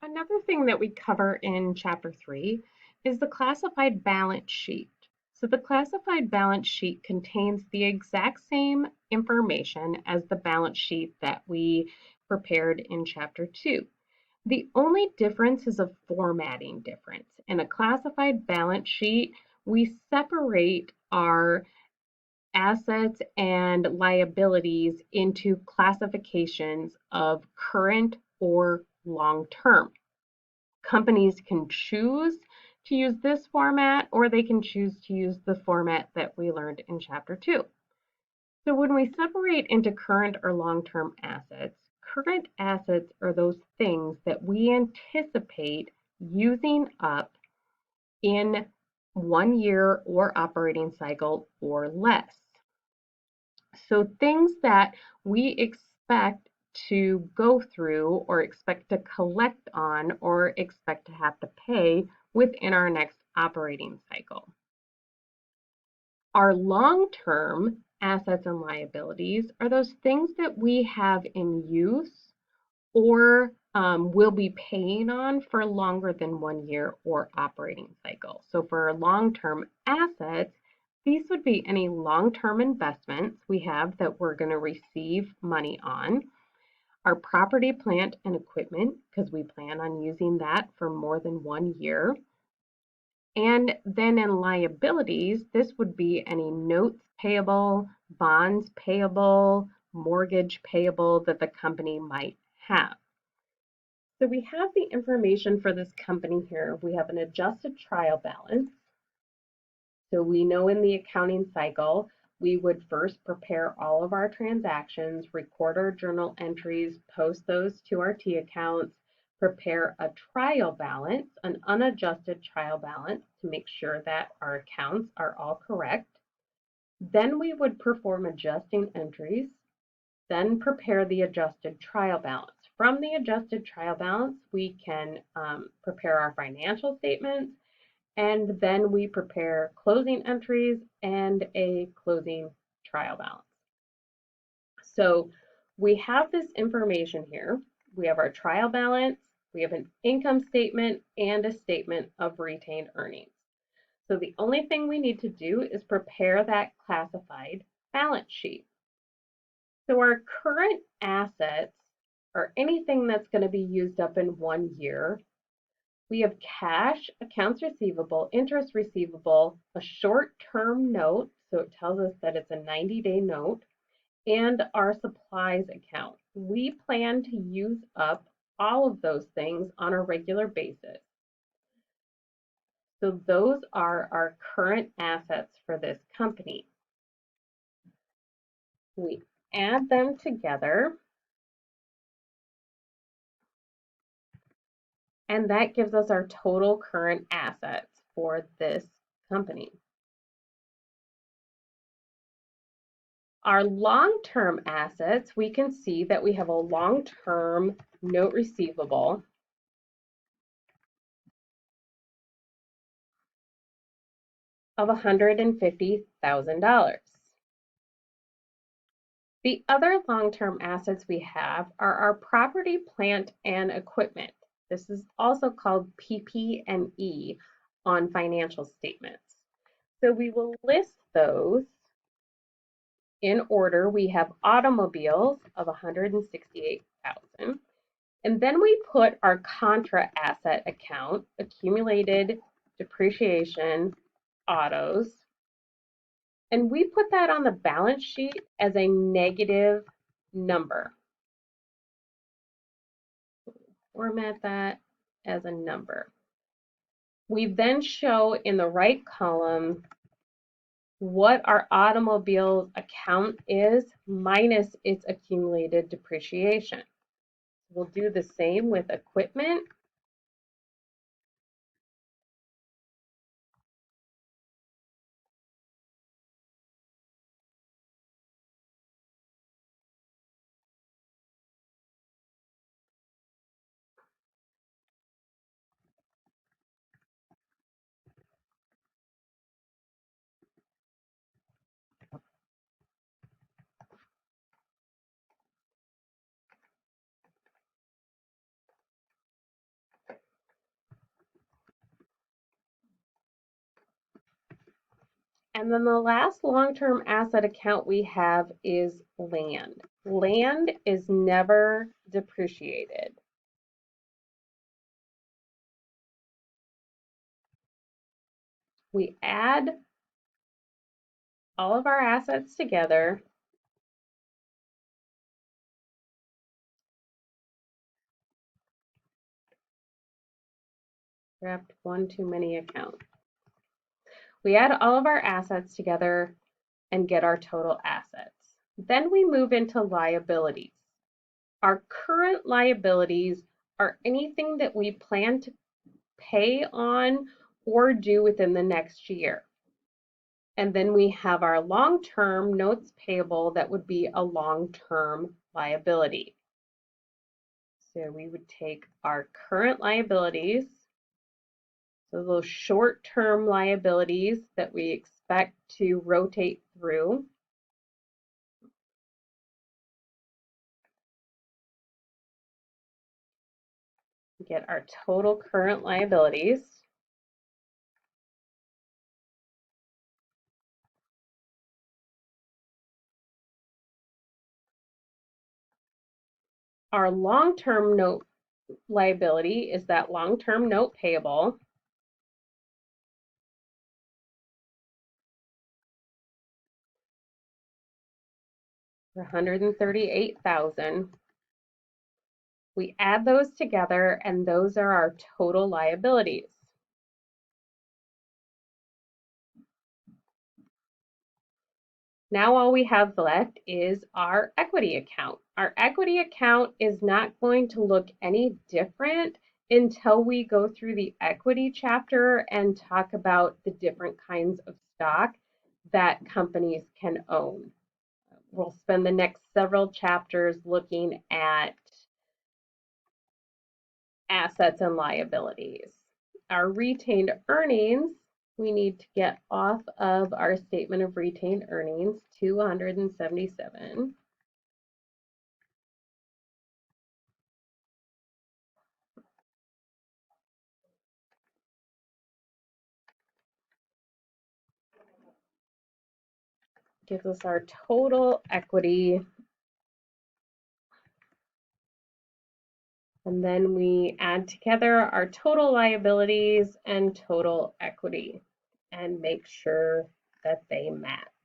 Another thing that we cover in Chapter 3 is the classified balance sheet. So the classified balance sheet contains the exact same information as the balance sheet that we prepared in Chapter 2. The only difference is a formatting difference. In a classified balance sheet, we separate our assets and liabilities into classifications of current or long term. Companies can choose to use this format or they can choose to use the format that we learned in Chapter 2. So when we separate into current or long-term assets, current assets are those things that we anticipate using up in 1 year or operating cycle or less. So things that we expect to go through or expect to collect on or expect to have to pay within our next operating cycle. Our long-term assets and liabilities are those things that we have in use or will be paying on for longer than 1 year or operating cycle. So for long-term assets, these would be any long-term investments we have that we're going to receive money on. Our property, plant, and equipment, because we plan on using that for more than 1 year. And then in liabilities, this would be any notes payable, bonds payable, mortgage payable that the company might have. So we have the information for this company here. We have an adjusted trial balance. So we know in the accounting cycle, we would first prepare all of our transactions, record our journal entries, post those to our T accounts, prepare a trial balance, an unadjusted trial balance to make sure that our accounts are all correct. Then we would perform adjusting entries, then prepare the adjusted trial balance. From the adjusted trial balance, we can prepare our financial statements, and then we prepare closing entries and a closing trial balance. So we have this information here. We have our trial balance, we have an income statement, and a statement of retained earnings. So the only thing we need to do is prepare that classified balance sheet. So our current assets are anything that's going to be used up in 1 year. We have cash, accounts receivable, interest receivable, a short-term note, so it tells us that it's a 90-day note, and our supplies account. We plan to use up all of those things on a regular basis. So those are our current assets for this company. We add them together, and that gives us our total current assets for this company. Our long-term assets, we can see that we have a long-term note receivable of $150,000. The other long-term assets we have are our property, plant, and equipment. This is also called PP&E on financial statements. So we will list those in order. We have automobiles of $168,000. And then we put our contra asset account, accumulated depreciation, autos, and we put that on the balance sheet as a negative number. Format that as a number. We then show in the right column what our automobile account is minus its accumulated depreciation. We'll do the same with equipment. And then the last long-term asset account we have is land. Land is never depreciated. We add all of our assets together. Grabbed one too many account. We add all of our assets together and get our total assets. Then we move into liabilities. Our current liabilities are anything that we plan to pay on or do within the next year. And then we have our long-term notes payable that would be a long-term liability. So we would take our current liabilities, so those short-term liabilities that we expect to rotate through, get our total current liabilities. Our long-term note liability is that long-term note payable. For $138,000. We add those together and those are our total liabilities. Now all we have left is our equity account. Our equity account is not going to look any different until we go through the equity chapter and talk about the different kinds of stock that companies can own. We'll spend the next several chapters looking at assets and liabilities. Our retained earnings, we need to get off of our statement of retained earnings, 277. Gives us our total equity. And then we add together our total liabilities and total equity and make sure that they match.